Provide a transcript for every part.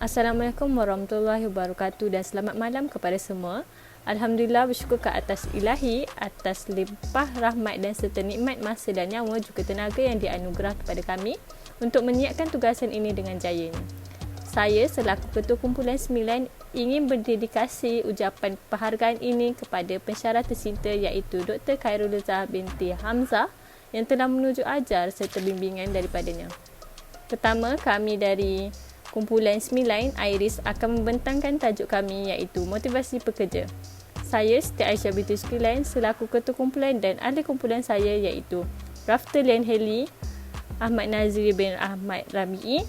Assalamualaikum warahmatullahi wabarakatuh dan selamat malam kepada semua. Alhamdulillah, bersyukur ke atas ilahi atas limpah rahmat dan serta nikmat masa dan nyawa juga tenaga yang dianugerah kepada kami untuk menyiapkan tugasan ini dengan jayanya. Saya selaku Ketua Kumpulan 9 ingin berdedikasi ucapan penghargaan ini kepada pensyarah tercinta iaitu Dr. Khairulizah binti Hamzah yang telah menuju ajar serta bimbingan daripadanya. Pertama, kami dari Kumpulan 9 Iris akan membentangkan tajuk kami iaitu motivasi pekerja. Saya Siti Aisyah binti Sukailan selaku Ketua Kumpulan dan ahli kumpulan saya iaitu Rafta Lian Heli, Ahmad Nazir bin Ahmad Rabi'i,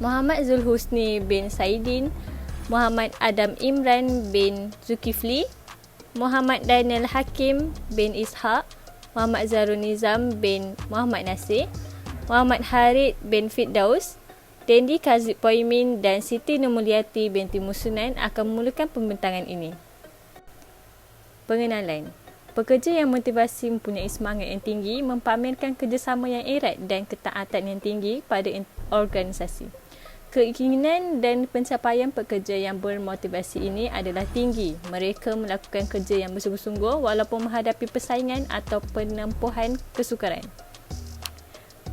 Muhammad Zulhusni bin Saidin, Muhammad Adam Imran bin Zulkifli, Muhammad Daniel Hakim bin Ishaq, Muhammad Zarul Nizam bin Muhammad Nasir, Muhammad Harid bin Firdaus, Dendi Kazib Poimin dan Siti Nurmulyati binti Musunan akan memulakan pembentangan ini. Pengenalan. Pekerja yang motivasi mempunyai semangat yang tinggi mempamerkan kerjasama yang erat dan ketaatan yang tinggi pada organisasi. Keinginan dan pencapaian pekerja yang bermotivasi ini adalah tinggi. Mereka melakukan kerja yang bersungguh-sungguh walaupun menghadapi persaingan atau penempuhan kesukaran.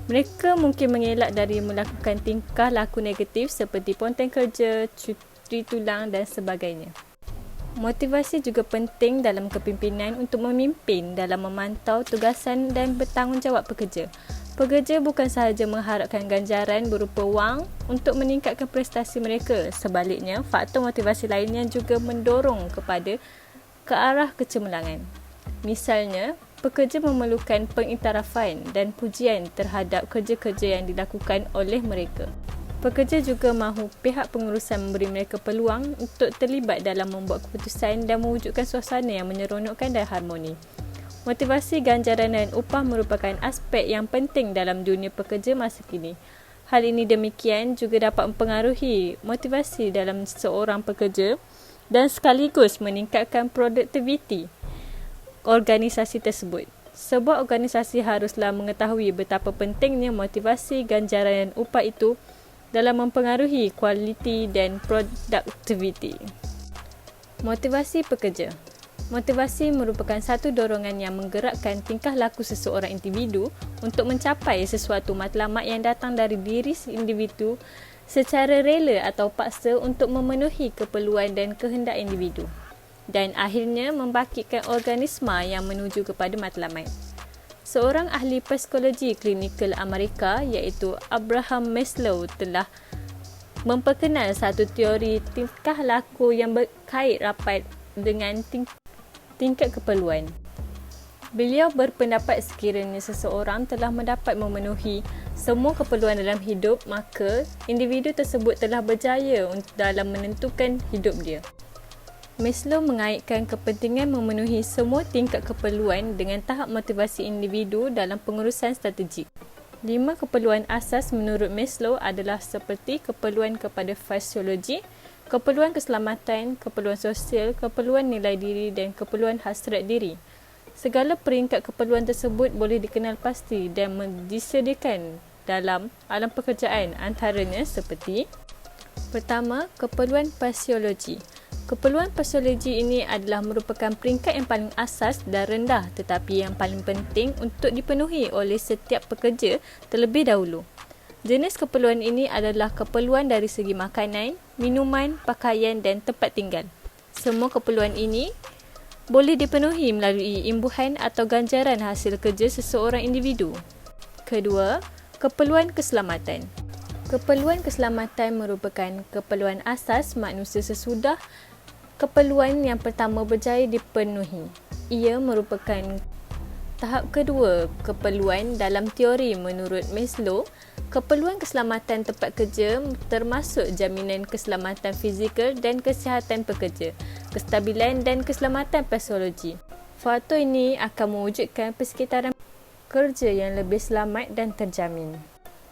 Mereka mungkin mengelak dari melakukan tingkah laku negatif seperti ponteng kerja, curi tulang dan sebagainya. Motivasi juga penting dalam kepimpinan untuk memimpin dalam memantau tugasan dan bertanggungjawab pekerja. Pekerja bukan sahaja mengharapkan ganjaran berupa wang untuk meningkatkan prestasi mereka. Sebaliknya, faktor motivasi lainnya juga mendorong ke arah kecemerlangan. Misalnya, pekerja memerlukan pengiktirafan dan pujian terhadap kerja-kerja yang dilakukan oleh mereka. Pekerja juga mahu pihak pengurusan memberi mereka peluang untuk terlibat dalam membuat keputusan dan mewujudkan suasana yang menyeronokkan dan harmoni. Motivasi, ganjaran dan upah merupakan aspek yang penting dalam dunia pekerja masa kini. Hal ini demikian juga dapat mempengaruhi motivasi dalam seorang pekerja dan sekaligus meningkatkan produktiviti organisasi tersebut. Sebuah organisasi haruslah mengetahui betapa pentingnya motivasi, ganjaran dan upah itu dalam mempengaruhi kualiti dan produktiviti. Motivasi pekerja. Motivasi merupakan satu dorongan yang menggerakkan tingkah laku seseorang individu untuk mencapai sesuatu matlamat yang datang dari diri individu secara rela atau paksa untuk memenuhi keperluan dan kehendak individu, dan akhirnya membangkitkan organisma yang menuju kepada matlamat. Seorang ahli psikologi klinikal Amerika iaitu Abraham Maslow telah memperkenal satu teori tingkah laku yang berkait rapat dengan tingkat keperluan. Beliau berpendapat sekiranya seseorang telah mendapat memenuhi semua keperluan dalam hidup, maka individu tersebut telah berjaya dalam menentukan hidup dia. Maslow mengaitkan kepentingan memenuhi semua tingkat keperluan dengan tahap motivasi individu dalam pengurusan strategik. 5 keperluan asas menurut Maslow adalah seperti keperluan kepada fisiologi, keperluan keselamatan, keperluan sosial, keperluan nilai diri dan keperluan hasrat diri. Segala peringkat keperluan tersebut boleh dikenal pasti dan disediakan dalam alam pekerjaan, antaranya seperti: pertama, keperluan fisiologi. Keperluan fisiologi ini adalah merupakan peringkat yang paling asas dan rendah tetapi yang paling penting untuk dipenuhi oleh setiap pekerja terlebih dahulu. Jenis keperluan ini adalah keperluan dari segi makanan, minuman, pakaian dan tempat tinggal. Semua keperluan ini boleh dipenuhi melalui imbuhan atau ganjaran hasil kerja seseorang individu. Kedua, keperluan keselamatan. Keperluan keselamatan merupakan keperluan asas manusia sesudah keperluan yang pertama berjaya dipenuhi. Ia merupakan tahap kedua keperluan dalam teori menurut Maslow. Keperluan keselamatan tempat kerja termasuk jaminan keselamatan fizikal dan kesihatan pekerja, kestabilan dan keselamatan psikologi. Faktor ini akan mewujudkan persekitaran kerja yang lebih selamat dan terjamin.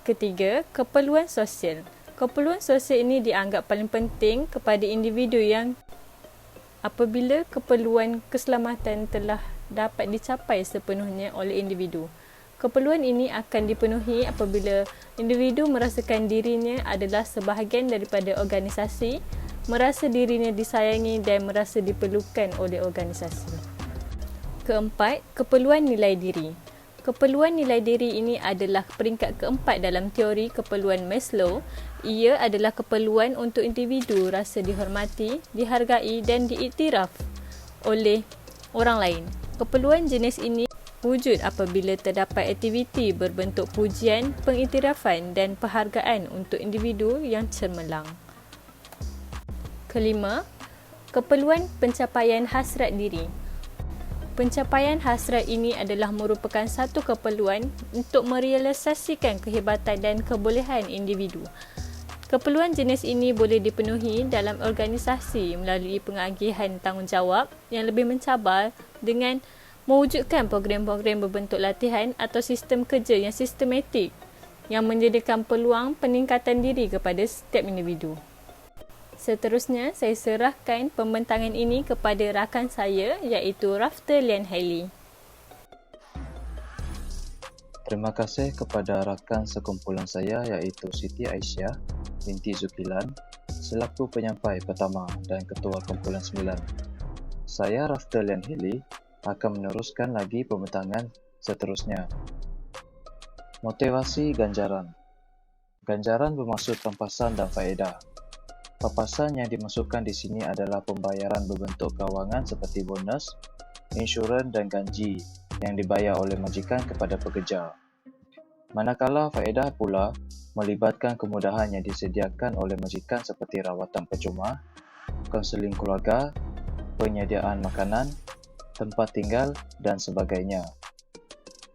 Ketiga, keperluan sosial. Keperluan sosial ini dianggap paling penting kepada individu yang apabila keperluan keselamatan telah dapat dicapai sepenuhnya oleh individu, Keperluan ini akan dipenuhi apabila individu merasakan dirinya adalah sebahagian daripada organisasi, merasa dirinya disayangi dan merasa diperlukan oleh organisasi. Keempat, keperluan nilai diri. Keperluan nilai diri ini adalah peringkat keempat dalam teori keperluan Maslow. Ia adalah keperluan untuk individu rasa dihormati, dihargai dan diiktiraf oleh orang lain. Keperluan jenis ini wujud apabila terdapat aktiviti berbentuk pujian, pengiktirafan dan penghargaan untuk individu yang cemerlang. Kelima, keperluan pencapaian hasrat diri. Pencapaian hasrat ini adalah merupakan satu keperluan untuk merealisasikan kehebatan dan kebolehan individu. Keperluan jenis ini boleh dipenuhi dalam organisasi melalui pengagihan tanggungjawab yang lebih mencabar dengan mewujudkan program-program berbentuk latihan atau sistem kerja yang sistematik yang menyediakan peluang peningkatan diri kepada setiap individu. Seterusnya, saya serahkan pembentangan ini kepada rakan saya iaitu Rafter Lian Hailey. Terima kasih kepada rakan sekumpulan saya iaitu Siti Aisyah binti Zukilan selaku penyampai pertama dan ketua kumpulan 9. Saya Rafter Lian Hailey akan meneruskan lagi pembentangan seterusnya. Motivasi ganjaran. Ganjaran bermaksud pampasan dan faedah. Pampasan yang dimasukkan di sini adalah pembayaran berbentuk kewangan seperti bonus, insurans dan gaji yang dibayar oleh majikan kepada pekerja. Manakala faedah pula melibatkan kemudahan yang disediakan oleh majikan seperti rawatan percuma, kaunseling keluarga, penyediaan makanan, tempat tinggal dan sebagainya.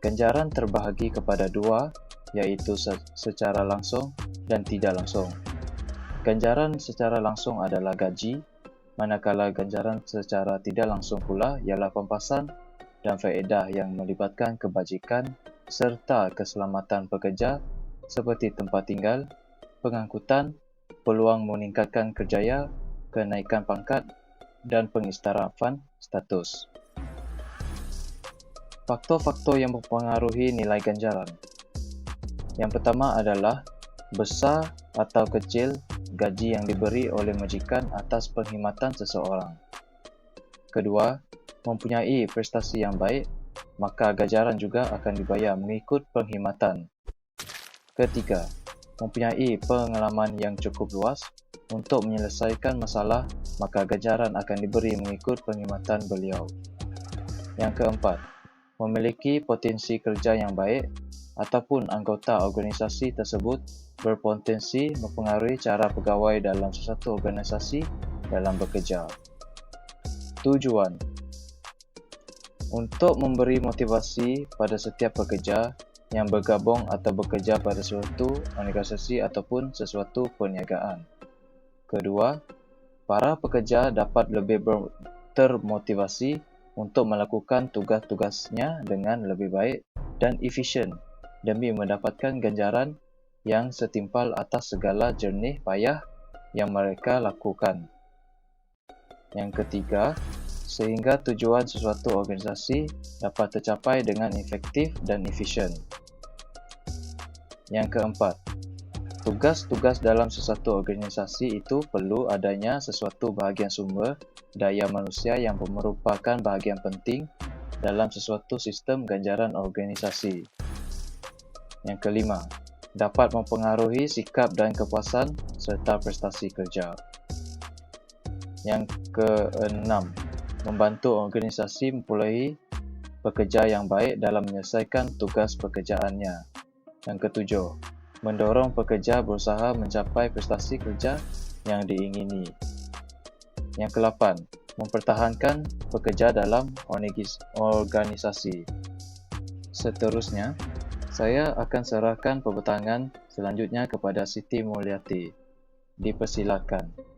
Ganjaran terbahagi kepada dua, iaitu secara langsung dan tidak langsung. Ganjaran secara langsung adalah gaji, manakala ganjaran secara tidak langsung pula ialah pampasan dan faedah yang melibatkan kebajikan serta keselamatan pekerja seperti tempat tinggal, pengangkutan, peluang meningkatkan kerjaya, kenaikan pangkat dan pengistarafan status. Faktor-faktor yang mempengaruhi nilai ganjaran. Yang pertama adalah besar atau kecil gaji yang diberi oleh majikan atas perkhidmatan seseorang. Kedua, mempunyai prestasi yang baik, maka ganjaran juga akan dibayar mengikut perkhidmatan. Ketiga, mempunyai pengalaman yang cukup luas untuk menyelesaikan masalah, maka ganjaran akan diberi mengikut perkhidmatan beliau. Yang keempat, memiliki potensi kerja yang baik ataupun anggota organisasi tersebut berpotensi mempengaruhi cara pegawai dalam sesuatu organisasi dalam bekerja. Tujuan untuk memberi motivasi pada setiap pekerja yang bergabung atau bekerja pada suatu organisasi ataupun sesuatu perniagaan. Kedua, para pekerja dapat lebih termotivasi untuk melakukan tugas-tugasnya dengan lebih baik dan efisien demi mendapatkan ganjaran yang setimpal atas segala jernih payah yang mereka lakukan. Yang ketiga, sehingga tujuan sesuatu organisasi dapat tercapai dengan efektif dan efisien. Yang keempat, tugas-tugas dalam sesuatu organisasi itu perlu adanya sesuatu bahagian sumber daya manusia yang merupakan bahagian penting dalam sesuatu sistem ganjaran organisasi. Yang kelima, dapat mempengaruhi sikap dan kepuasan serta prestasi kerja. Yang keenam, membantu organisasi mempunyai pekerja yang baik dalam menyelesaikan tugas pekerjaannya. Yang ketujuh, mendorong pekerja berusaha mencapai prestasi kerja yang diingini. Yang ke-8, mempertahankan pekerja dalam organisasi. Seterusnya, saya akan serahkan pembentangan selanjutnya kepada Siti Mulyati. Dipersilakan.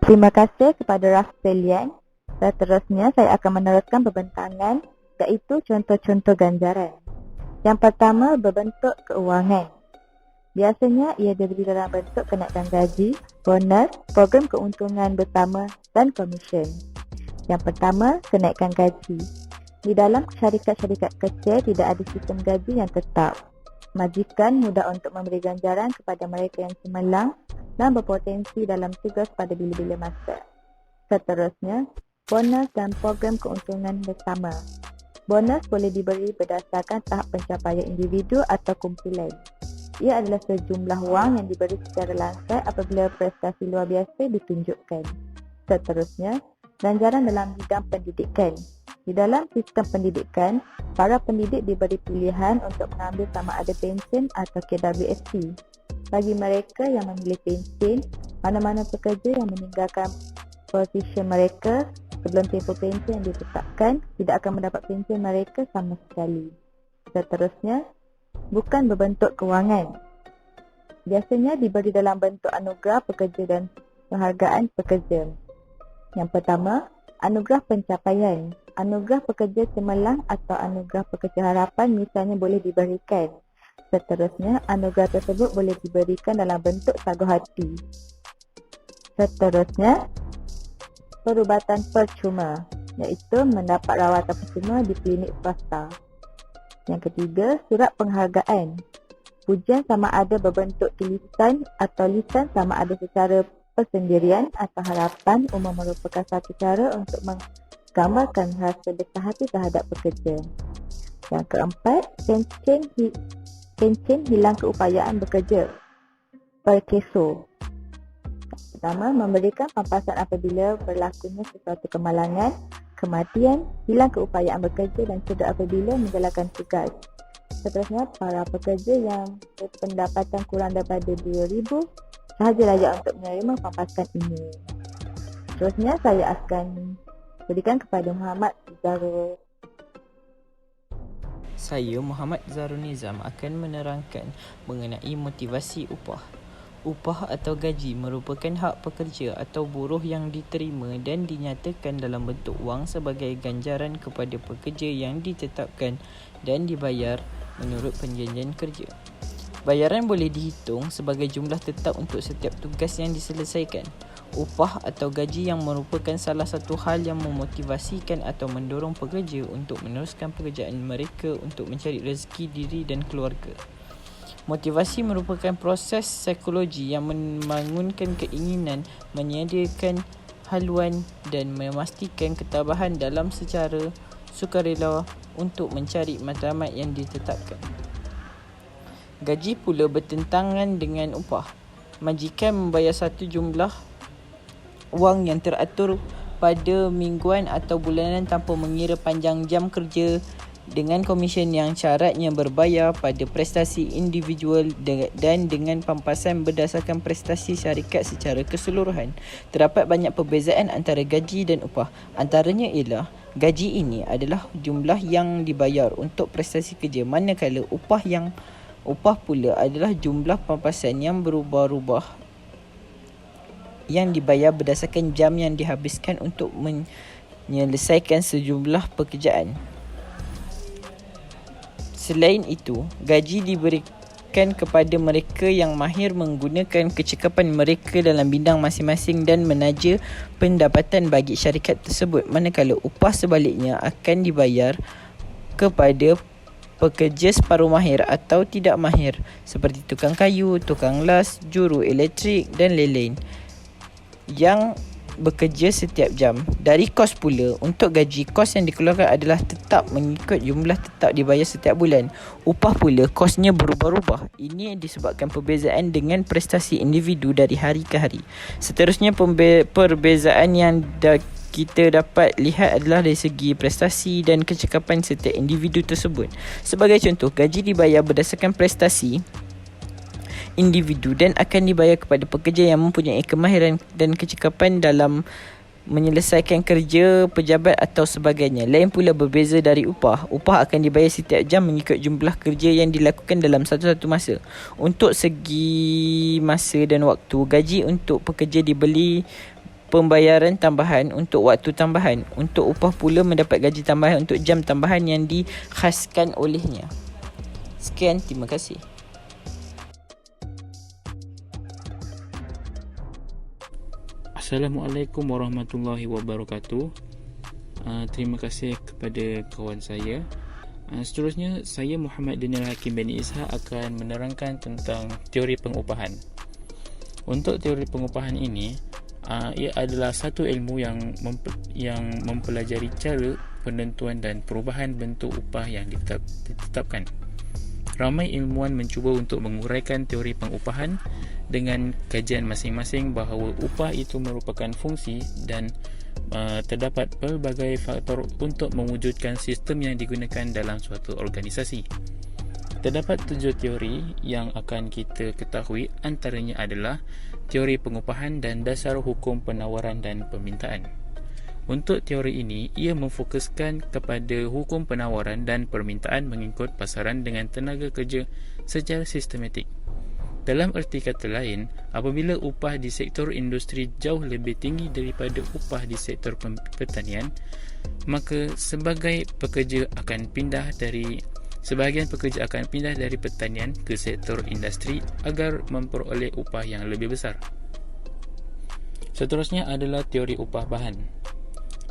Terima kasih kepada Rafter Lian. Seterusnya, saya akan meneruskan pembentangan iaitu contoh-contoh ganjaran. Yang pertama, berbentuk keuangan. Biasanya ia diberi dalam bentuk kenaikan gaji, bonus, program keuntungan bersama dan komisen. Yang pertama, kenaikan gaji. Di dalam syarikat-syarikat kecil tidak ada sistem gaji yang tetap. Majikan mudah untuk memberi ganjaran kepada mereka yang cemerlang dan berpotensi dalam tugas pada bila-bila masa. Seterusnya, bonus dan program keuntungan bersama. Bonus boleh diberi berdasarkan tahap pencapaian individu atau kumpulan. Ia adalah sejumlah wang yang diberi secara langsung apabila prestasi luar biasa ditunjukkan. Seterusnya, ganjaran dalam bidang pendidikan. Di dalam sistem pendidikan, para pendidik diberi pilihan untuk mengambil sama ada pension atau KWSP. Bagi mereka yang memilih pension, mana-mana pekerja yang meninggalkan posisi mereka sebelum tempoh pension yang ditetapkan tidak akan mendapat pension mereka sama sekali. Seterusnya, bukan berbentuk kewangan. Biasanya diberi dalam bentuk anugerah pekerja dan penghargaan pekerja. Yang pertama, anugerah pencapaian. Anugerah pekerja cemerlang atau anugerah pekerja harapan misalnya boleh diberikan. Seterusnya, anugerah tersebut boleh diberikan dalam bentuk sagu hati. Seterusnya, perubatan percuma, iaitu mendapat rawatan percuma di klinik swasta. Yang ketiga, surat penghargaan. Pujian sama ada berbentuk tulisan atau lisan sama ada secara persendirian atau harapan umum merupakan satu cara untuk menggambarkan rasa besar hati terhadap pekerja. Yang keempat, pencen hilang keupayaan bekerja. Perkeso. Pertama, memberikan pampasan apabila berlakunya sesuatu kemalangan, kematian, hilang keupayaan bekerja dan cedera apabila menjalankan tugas. Seterusnya, para pekerja yang berpendapatan kurang daripada RM2,000 sahaja layak untuk menerima pampasan ini. Seterusnya, saya akan berikan kepada Muhammad Zarul. Saya Muhammad Zarul Nizam akan menerangkan mengenai motivasi upah. Upah atau gaji merupakan hak pekerja atau buruh yang diterima dan dinyatakan dalam bentuk wang sebagai ganjaran kepada pekerja yang ditetapkan dan dibayar menurut perjanjian kerja. Bayaran boleh dihitung sebagai jumlah tetap untuk setiap tugas yang diselesaikan. Upah atau gaji yang merupakan salah satu hal yang memotivasikan atau mendorong pekerja untuk meneruskan pekerjaan mereka untuk mencari rezeki diri dan keluarga. Motivasi merupakan proses psikologi yang membangunkan keinginan, menyediakan haluan dan memastikan ketabahan dalam secara sukarela untuk mencari matlamat yang ditetapkan. Gaji pula bertentangan dengan upah. Majikan membayar satu jumlah wang yang teratur pada mingguan atau bulanan tanpa mengira panjang jam kerja dengan komisen yang syaratnya berbayar pada prestasi individual dan dengan pampasan berdasarkan prestasi syarikat secara keseluruhan. Terdapat banyak perbezaan antara gaji dan upah. Antaranya ialah gaji ini adalah jumlah yang dibayar untuk prestasi kerja, manakala upah pula adalah jumlah pampasan yang berubah-ubah yang dibayar berdasarkan jam yang dihabiskan untuk menyelesaikan sejumlah pekerjaan. Selain itu, gaji diberikan kepada mereka yang mahir menggunakan kecekapan mereka dalam bidang masing-masing dan menaja pendapatan bagi syarikat tersebut, manakala upah sebaliknya akan dibayar kepada pekerja separuh mahir atau tidak mahir seperti tukang kayu, tukang las, juru elektrik dan lain-lain yang bekerja setiap jam. Dari kos pula, untuk gaji, kos yang dikeluarkan adalah tetap mengikut jumlah tetap dibayar setiap bulan. Upah pula, kosnya berubah-ubah. Ini disebabkan perbezaan dengan prestasi individu dari hari ke hari. Seterusnya, perbezaan yang kita dapat lihat adalah dari segi prestasi dan kecekapan setiap individu tersebut. Sebagai contoh, gaji dibayar berdasarkan prestasi individu dan akan dibayar kepada pekerja yang mempunyai kemahiran dan kecekapan dalam menyelesaikan kerja, pejabat atau sebagainya. Lain pula berbeza dari upah. Upah akan dibayar setiap jam mengikut jumlah kerja yang dilakukan dalam satu-satu masa. Untuk segi masa dan waktu, gaji untuk pekerja dibeli pembayaran tambahan untuk waktu tambahan. Untuk upah pula mendapat gaji tambahan untuk jam tambahan yang dikhaskan olehnya. Sekian, terima kasih. Assalamualaikum warahmatullahi wabarakatuh. Terima kasih kepada kawan saya. Seterusnya, saya Muhammad Daniel Hakim bin Ishaq akan menerangkan tentang teori pengupahan. Untuk teori pengupahan ini, ia adalah satu ilmu yang mempelajari cara penentuan dan perubahan bentuk upah yang ditetapkan. Ramai ilmuwan mencuba untuk menguraikan teori pengupahan dengan kajian masing-masing bahawa upah itu merupakan fungsi dan terdapat pelbagai faktor untuk mewujudkan sistem yang digunakan dalam suatu organisasi. Terdapat 7 teori yang akan kita ketahui, antaranya adalah teori pengupahan dan dasar hukum penawaran dan permintaan. Untuk teori ini, ia memfokuskan kepada hukum penawaran dan permintaan mengikut pasaran dengan tenaga kerja secara sistematik. Dalam erti kata lain, apabila upah di sektor industri jauh lebih tinggi daripada upah di sektor pertanian, maka sebahagian pekerja akan pindah dari pertanian ke sektor industri agar memperoleh upah yang lebih besar. Seterusnya adalah teori upah bahan.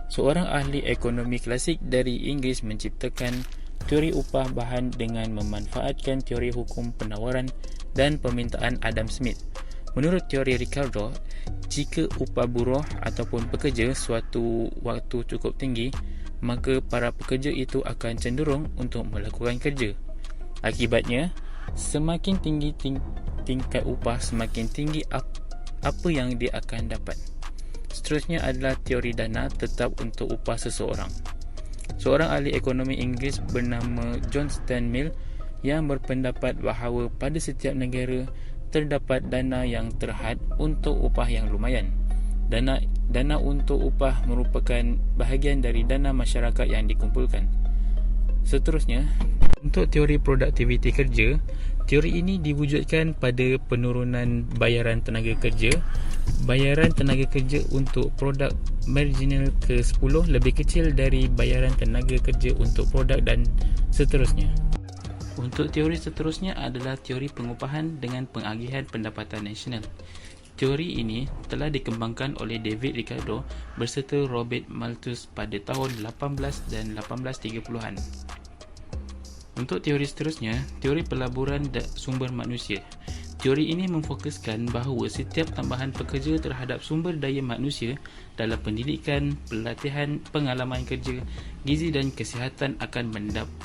Seorang ahli ekonomi klasik dari Inggeris menciptakan teori upah bahan dengan memanfaatkan teori hukum penawaran dan permintaan Adam Smith. Menurut teori Ricardo, jika upah buruh ataupun pekerja suatu waktu cukup tinggi, maka para pekerja itu akan cenderung untuk melakukan kerja. Akibatnya, semakin tinggi tingkat upah, semakin tinggi apa yang dia akan dapat. Seterusnya adalah teori dana tetap untuk upah seseorang. Seorang ahli ekonomi Inggeris bernama John Stuart Mill yang berpendapat bahawa pada setiap negara terdapat dana yang terhad untuk upah yang lumayan. Dana untuk upah merupakan bahagian dari dana masyarakat yang dikumpulkan. Seterusnya, untuk teori produktiviti kerja, teori ini diwujudkan pada penurunan bayaran tenaga kerja. Bayaran tenaga kerja untuk produk marginal ke-10 lebih kecil dari bayaran tenaga kerja untuk produk dan seterusnya. Untuk teori seterusnya adalah teori pengupahan dengan pengagihan pendapatan nasional. Teori ini telah dikembangkan oleh David Ricardo berserta Robert Malthus pada tahun 18 dan 1830-an. Untuk teori seterusnya, teori pelaburan sumber manusia. Teori ini memfokuskan bahawa setiap tambahan pekerja terhadap sumber daya manusia dalam pendidikan, pelatihan, pengalaman kerja, gizi dan kesihatan akan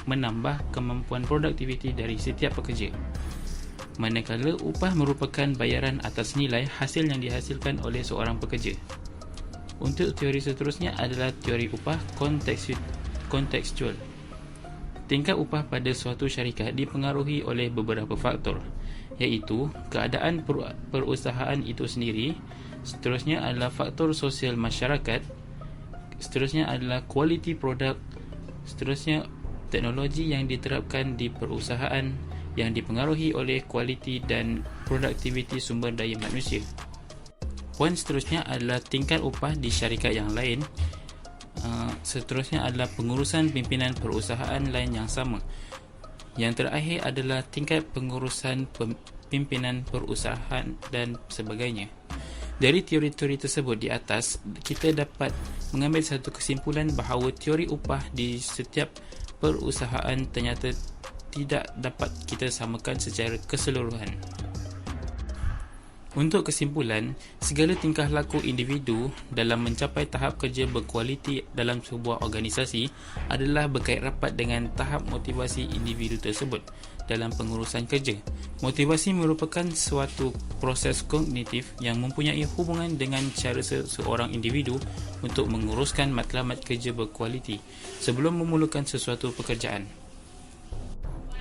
menambah kemampuan produktiviti dari setiap pekerja. Manakala upah merupakan bayaran atas nilai hasil yang dihasilkan oleh seorang pekerja. Untuk teori seterusnya adalah teori upah kontekstual. Tingkat upah pada suatu syarikat dipengaruhi oleh beberapa faktor, iaitu keadaan perusahaan itu sendiri. Seterusnya adalah faktor sosial masyarakat. Seterusnya adalah kualiti produk. Seterusnya teknologi yang diterapkan di perusahaan yang dipengaruhi oleh kualiti dan produktiviti sumber daya manusia. Poin seterusnya adalah tingkat upah di syarikat yang lain. Seterusnya adalah pengurusan pimpinan perusahaan lain yang sama. Yang terakhir adalah tingkat pengurusan pimpinan perusahaan dan sebagainya. Dari teori-teori tersebut di atas, kita dapat mengambil satu kesimpulan bahawa teori upah di setiap perusahaan ternyata tidak dapat kita samakan secara keseluruhan. Untuk kesimpulan, segala tingkah laku individu dalam mencapai tahap kerja berkualiti dalam sebuah organisasi adalah berkait rapat dengan tahap motivasi individu tersebut dalam pengurusan kerja. Motivasi merupakan suatu proses kognitif yang mempunyai hubungan dengan cara seorang individu untuk menguruskan matlamat kerja berkualiti sebelum memulakan sesuatu pekerjaan.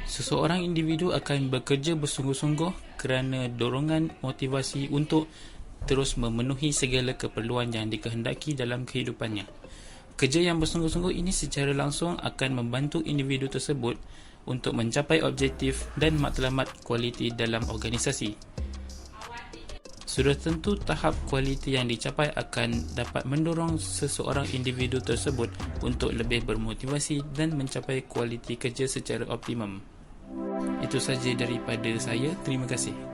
Seseorang individu akan bekerja bersungguh-sungguh kerana dorongan motivasi untuk terus memenuhi segala keperluan yang dikehendaki dalam kehidupannya. Kerja yang bersungguh-sungguh ini secara langsung akan membantu individu tersebut untuk mencapai objektif dan matlamat kualiti dalam organisasi. Sudah tentu tahap kualiti yang dicapai akan dapat mendorong seseorang individu tersebut untuk lebih bermotivasi dan mencapai kualiti kerja secara optimum. Itu sahaja daripada saya. Terima kasih.